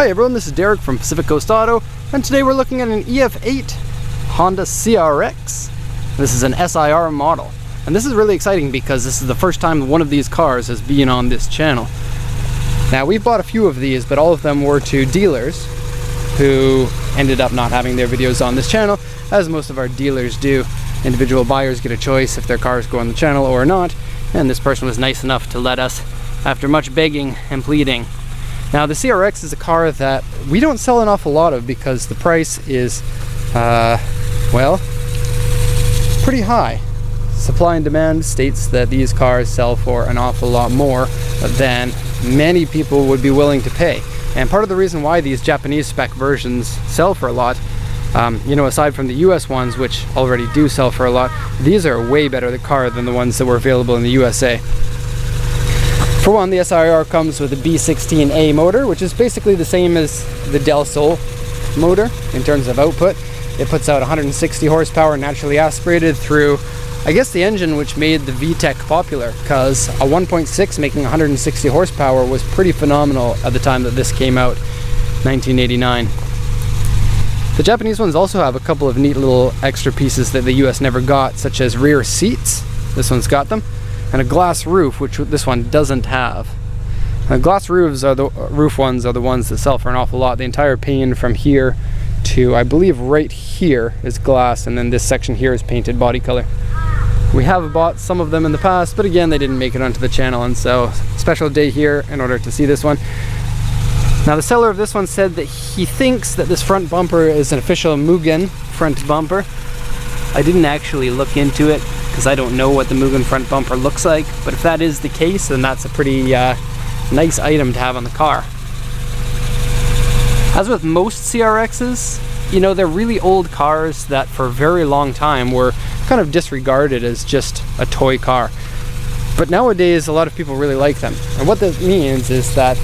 Hi everyone, this is Derek from Pacific Coast Auto, and today we're looking at an EF8 Honda CRX. This is an SiR model, and this is really exciting because this is the first time one of these cars has been on this channel. Now, we've bought a few of these, but all of them were to dealers who ended up not having their videos on this channel, as most of our dealers do. Individual buyers get a choice if their cars go on the channel or not, and this person was nice enough to let us after much begging and pleading. Now, the CRX is a car that we don't sell an awful lot of because the price is, well, pretty high. Supply and demand states that these cars sell for an awful lot more than many people would be willing to pay. And part of the reason why these Japanese spec versions sell for a lot, you know, aside from the US ones, which already do sell for a lot, these are way better car than the ones that were available in the USA. For one, the SiR comes with a B16A motor, which is basically the same as the Del Sol motor in terms of output. It puts out 160 horsepower naturally aspirated through, I guess, the engine which made the Vtec popular, because a 1.6 making 160 horsepower was pretty phenomenal at the time that this came out, 1989. The Japanese ones also have a couple of neat little extra pieces that the US never got, such as rear seats. This one's got them. And a glass roof, which this one doesn't have. Glass roofs are the ones that sell for an awful lot. The entire pane from here to, I believe, right here is glass, and then this section here is painted body color. We have bought some of them in the past, but again, they didn't make it onto the channel, and so special day here in order to see this one. Now, the seller of this one said that he thinks that this front bumper is an official Mugen front bumper. I didn't actually look into it because I don't know what the Mugen front bumper looks like, but if that is the case, then that's a pretty nice item to have on the car. As with most CRXs, you know, they're really old cars that for a very long time were kind of disregarded as just a toy car. But nowadays, a lot of people really like them. And what that means is that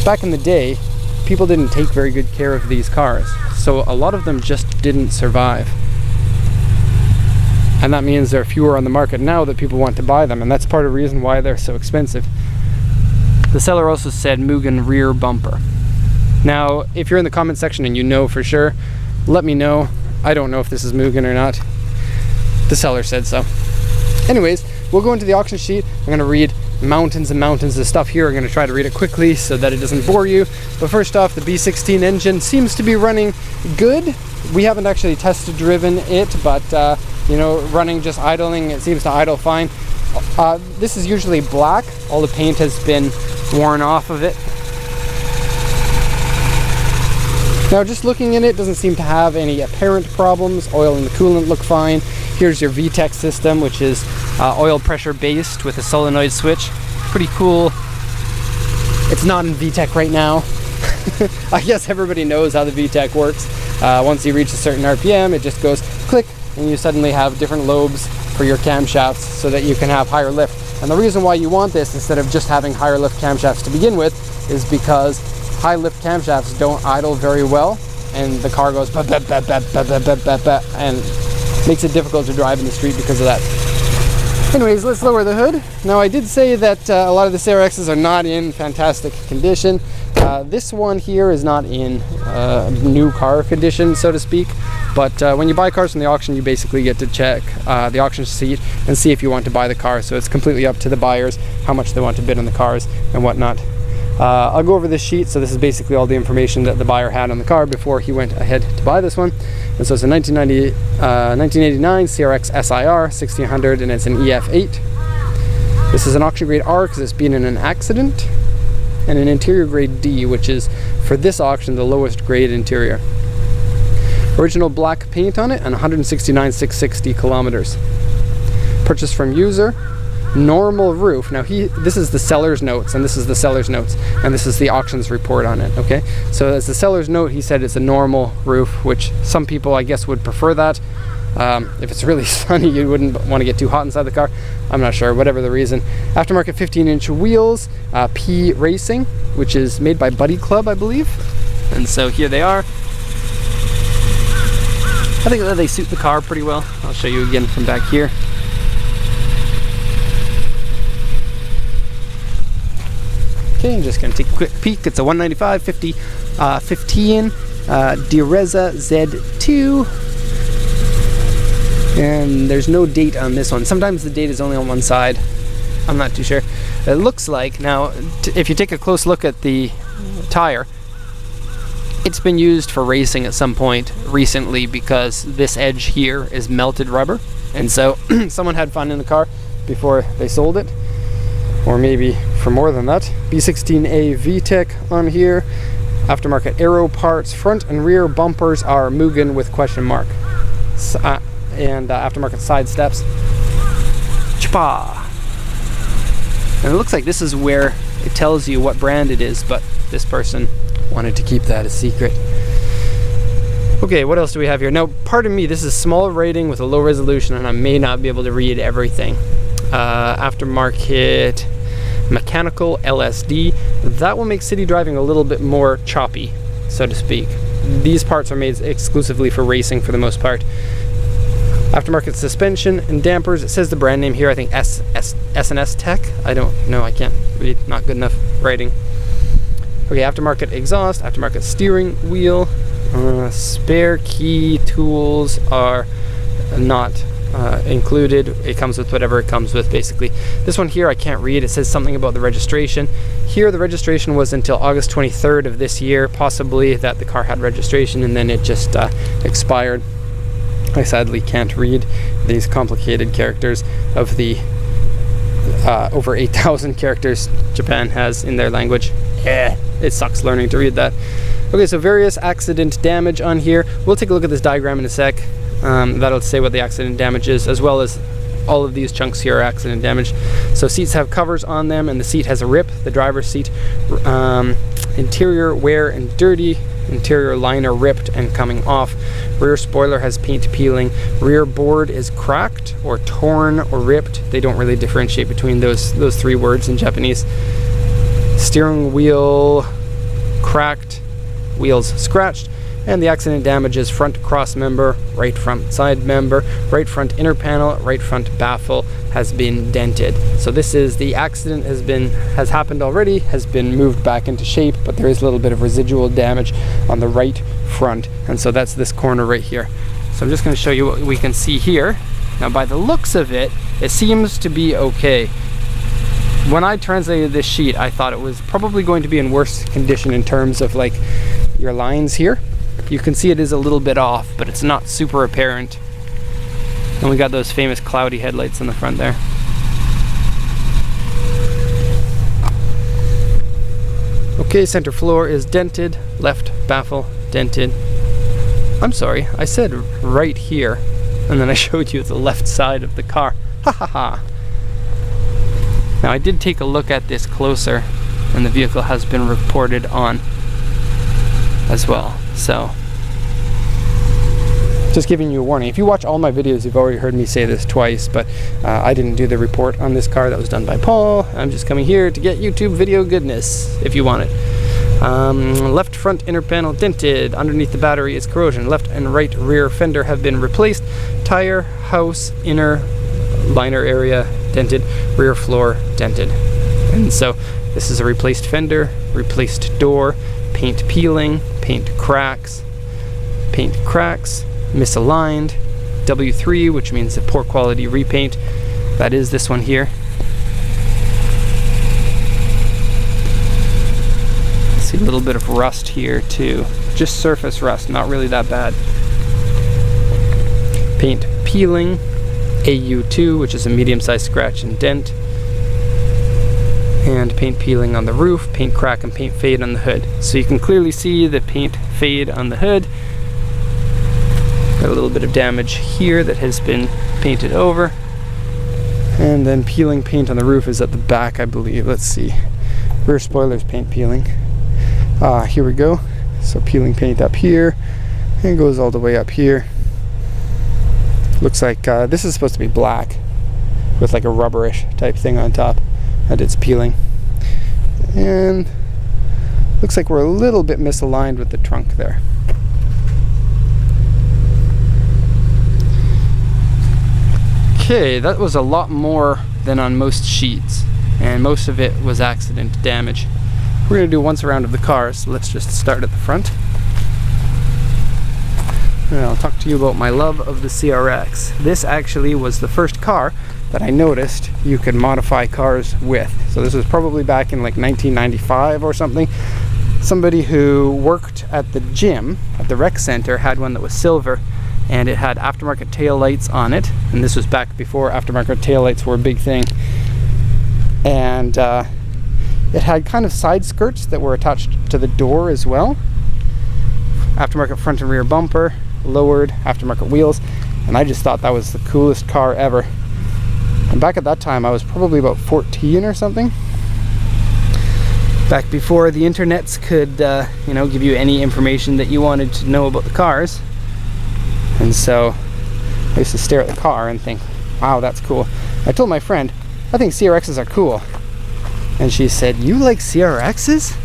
back in the day, people didn't take very good care of these cars. So a lot of them just didn't survive. And that means there are fewer on the market now that people want to buy them, and that's part of the reason why they're so expensive. The seller also said Mugen rear bumper. Now, if you're in the comment section and you know for sure, let me know. I don't know if this is Mugen or not. The seller said so. Anyways, we'll go into the auction sheet. I'm going to read mountains and mountains of stuff here. I'm going to try to read it quickly so that it doesn't bore you. But first off, the B16 engine seems to be running good. We haven't actually tested driven it, but you know, running just idling, it seems to idle fine. This is usually black. All the paint has been worn off of it. Now, just looking in it, doesn't seem to have any apparent problems. Oil and the coolant look fine. Here's your Vtec system, which is oil pressure based with a solenoid switch. Pretty cool. It's not in Vtec right now. I guess everybody knows how the Vtec works. Once you reach a certain RPM, it just goes click, and you suddenly have different lobes for your camshafts so that you can have higher lift. And the reason why you want this instead of just having higher lift camshafts to begin with is because high lift camshafts don't idle very well, and the car goes and makes it difficult to drive in the street because of that. Anyways, let's lower the hood. Now, I did say that a lot of the CRXs are not in fantastic condition. This one here is not in new car condition, so to speak, but when you buy cars from the auction, you basically get to check the auction sheet and see if you want to buy the car. So it's completely up to the buyers how much they want to bid on the cars and whatnot. I'll go over this sheet. So this is basically all the information that the buyer had on the car before he went ahead to buy this one. And so it's a 1989 CRX SiR 1600, and it's an EF8. This is an auction grade R because it's been in an accident, and an interior grade D, which is, for this auction, the lowest grade interior. Original black paint on it, and 169,660 kilometers. Purchased from user. Normal roof. Now, this is the seller's notes, and this is the seller's notes, and this is the auction's report on it, okay? So as the seller's note, he said it's a normal roof, which some people, I guess, would prefer that. If it's really sunny, you wouldn't want to get too hot inside the car. I'm not sure, whatever the reason. Aftermarket 15-inch wheels, P Racing, which is made by Buddy Club, I believe. And so here they are. I think that they suit the car pretty well. I'll show you again from back here. Okay, I'm just going to take a quick peek. It's a 195 50 15 Direza Z2, and there's no date on this one. Sometimes the date is only on one side. I'm not too sure. It looks like, now, if you take a close look at the tire, it's been used for racing at some point recently because this edge here is melted rubber, and so someone had fun in the car before they sold it, or maybe for more than that. B16A Vtec on here. Aftermarket aero parts. Front and rear bumpers are Mugen with question mark. And aftermarket side steps. Chpa! And it looks like this is where it tells you what brand it is, but this person wanted to keep that a secret. Okay, what else do we have here? Now, pardon me, this is small writing with a low resolution, and I may not be able to read everything. Aftermarket mechanical LSD. That will make city driving a little bit more choppy, so to speak. These parts are made exclusively for racing for the most part. Aftermarket suspension and dampers. It says the brand name here. I think S&S Tech. I don't know. I can't read. Not good enough writing. Okay, aftermarket exhaust. Aftermarket steering wheel. Spare key tools are not included. It comes with whatever it comes with, basically. This one here I can't read. It says something about the registration. Here the registration was until August 23rd of this year, possibly that the car had registration and then it just expired. I sadly can't read these complicated characters of the over 8,000 characters Japan has in their language. It sucks learning to read that. Okay, so various accident damage on here. We'll take a look at this diagram in a sec. That'll say what the accident damage is, as well as all of these chunks here are accident damage. So seats have covers on them, and the seat has a rip, the driver's seat. Interior wear and dirty. Interior liner ripped and coming off. Rear spoiler has paint peeling. Rear board is cracked or torn or ripped. They don't really differentiate between those three words in Japanese. Steering wheel cracked, wheels scratched. And the accident damage is front cross member, right front side member, right front inner panel, right front baffle has been dented. So this is the accident has happened already, has been moved back into shape, but there is a little bit of residual damage on the right front, and so that's this corner right here. So I'm just going to show you what we can see here. Now by the looks of it, it seems to be okay. When I translated this sheet, I thought it was probably going to be in worse condition in terms of like your lines here. You can see it is a little bit off, but it's not super apparent. And we got those famous cloudy headlights in the front there. Okay, center floor is dented, left baffle dented. I'm sorry, I said right here, and then I showed you the left side of the car. Ha ha ha. Now I did take a look at this closer, and the vehicle has been reported on as well. So, just giving you a warning. If you watch all my videos, you've already heard me say this twice, but I didn't do the report on this car. That was done by Paul. I'm just coming here to get YouTube video goodness, if you want it. Left front inner panel dented. Underneath the battery is corrosion. Left and right rear fender have been replaced. Tire, house, inner liner area dented. Rear floor dented. And so, this is a replaced fender, replaced door, paint peeling, paint cracks, misaligned, W3, which means a poor quality repaint. That is this one here. See a little bit of rust here too. Just surface rust, not really that bad. Paint peeling, AU2, which is a medium-sized scratch and dent. And paint peeling on the roof, paint crack and paint fade on the hood. So you can clearly see the paint fade on the hood. Got a little bit of damage here that has been painted over. And then peeling paint on the roof is at the back, I believe. Let's see. Rear spoiler's paint peeling. Here we go. So peeling paint up here and goes all the way up here. Looks like this is supposed to be black with like a rubberish type thing on top. And it's peeling. And looks like we're a little bit misaligned with the trunk there. Okay, that was a lot more than on most sheets, and most of it was accident damage. We're going to do once a round of the cars, so let's just start at the front. And I'll talk to you about my love of the CRX. This actually was the first car that I noticed you could modify cars with. So this was probably back in like 1995 or something. Somebody who worked at the gym, at the rec center, had one that was silver, and it had aftermarket tail lights on it. And this was back before aftermarket tail lights were a big thing. And it had kind of side skirts that were attached to the door as well. Aftermarket front and rear bumper, lowered aftermarket wheels, and I just thought that was the coolest car ever. And back at that time I was probably about 14 or something, back before the internets could you know, give you any information that you wanted to know about the cars. And so I used to stare at the car and think, wow, that's cool. I told my friend, I think CRXs are cool, and she said, you like CRXs?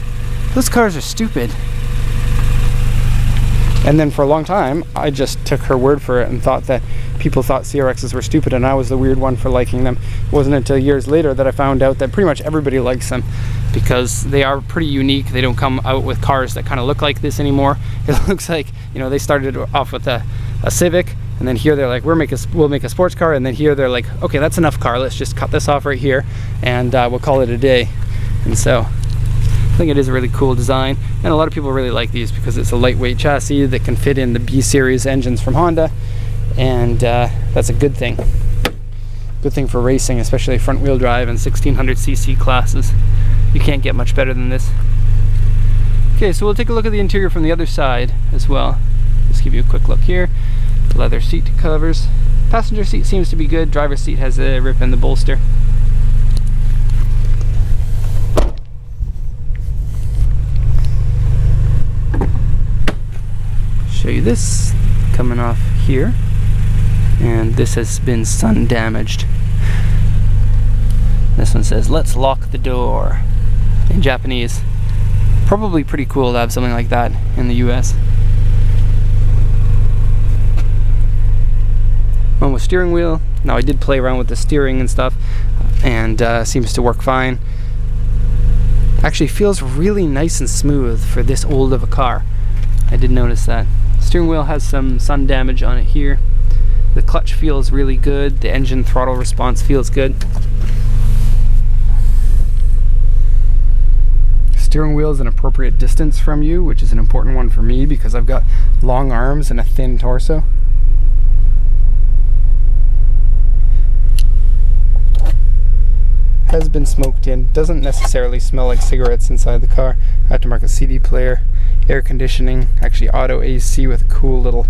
Those cars are stupid. And then for a long time, I just took her word for it and thought that people thought CRXs were stupid and I was the weird one for liking them. It wasn't until years later that I found out that pretty much everybody likes them because they are pretty unique. They don't come out with cars that kind of look like this anymore. It looks like, you know, they started off with a Civic, and then here they're like, we'll make a sports car, and then here they're like, okay, that's enough car, let's just cut this off right here and we'll call it a day. And so I think it is a really cool design, and a lot of people really like these because it's a lightweight chassis that can fit in the B series engines from Honda, and that's a good thing. Good thing for racing, especially front wheel drive and 1600cc classes. You can't get much better than this. Okay, so we'll take a look at the interior from the other side as well. Just give you a quick look here. Leather seat covers. Passenger seat seems to be good. Driver's seat has a rip in the bolster. Show you this coming off here, and this has been sun damaged. This one says, let's lock the door, in Japanese. Probably pretty cool to have something like that in the US. One with steering wheel. Now I did play around with the steering and stuff, and seems to work fine. Actually feels really nice and smooth for this old of a car. I did notice that. Steering wheel has some sun damage on it here. The clutch feels really good. The engine throttle response feels good. Steering wheel is an appropriate distance from you, which is an important one for me because I've got long arms and a thin torso. Has been smoked in. Doesn't necessarily smell like cigarettes inside the car. Aftermarket CD player, air conditioning, actually auto AC with a cool little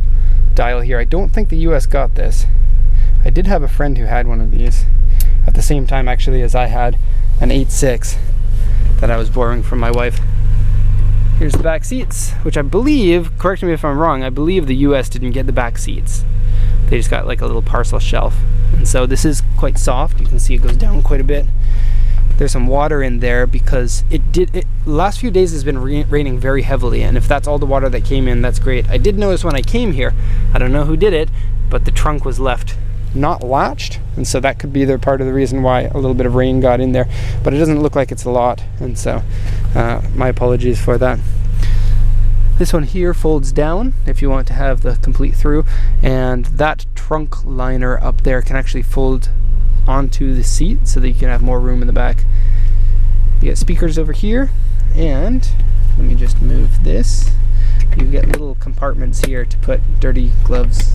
dial here. I don't think the US got this. I did have a friend who had one of these at the same time actually as I had an 8.6 that I was borrowing from my wife. Here's the back seats, which I believe, correct me if I'm wrong, I believe the US didn't get the back seats. They just got like a little parcel shelf. And so this is quite soft. You can see it goes down quite a bit. There's some water in there because last few days has been raining very heavily, and if that's all the water that came in, that's great. I did notice when I came here, I don't know who did it, but the trunk was left not latched, and so that could be part of the reason why a little bit of rain got in there, but it doesn't look like it's a lot, and so my apologies for that. This one here folds down if you want to have the complete through, and that trunk liner up there can actually fold onto the seat so that you can have more room in the back. You get speakers over here, and let me just move this. You get little compartments here to put dirty gloves.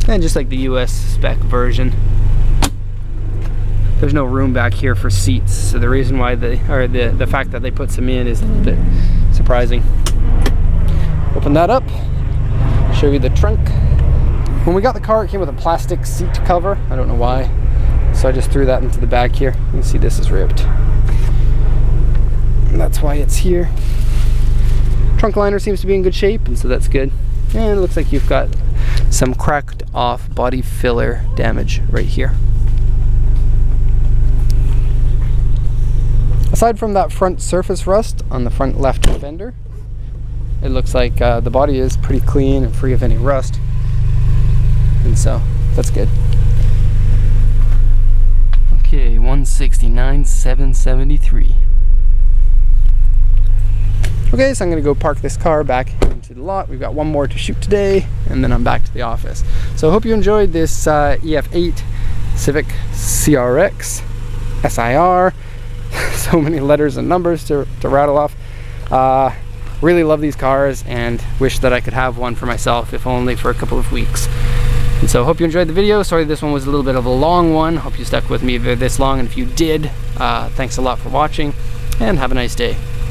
And just like the US spec version, there's no room back here for seats, so the reason why the fact that they put some in is a little bit surprising. Open that up, show you the trunk. When we got the car, it came with a plastic seat cover. I don't know why, so I just threw that into the back here. You can see this is ripped, and that's why it's here. Trunk liner seems to be in good shape, and so that's good. And it looks like you've got some cracked off body filler damage right here. Aside from that front surface rust on the front left fender, it looks like the body is pretty clean and free of any rust, and so that's good. Okay, 169,773. Okay, so I'm gonna go park this car back into the lot. We've got one more to shoot today, and then I'm back to the office. So I hope you enjoyed this EF8 Civic CRX SiR. So many letters and numbers to rattle off. Really love these cars and wish that I could have one for myself, if only for a couple of weeks. And so hope you enjoyed the video. Sorry this one was a little bit of a long one. Hope you stuck with me this long, and if you did, thanks a lot for watching, and have a nice day.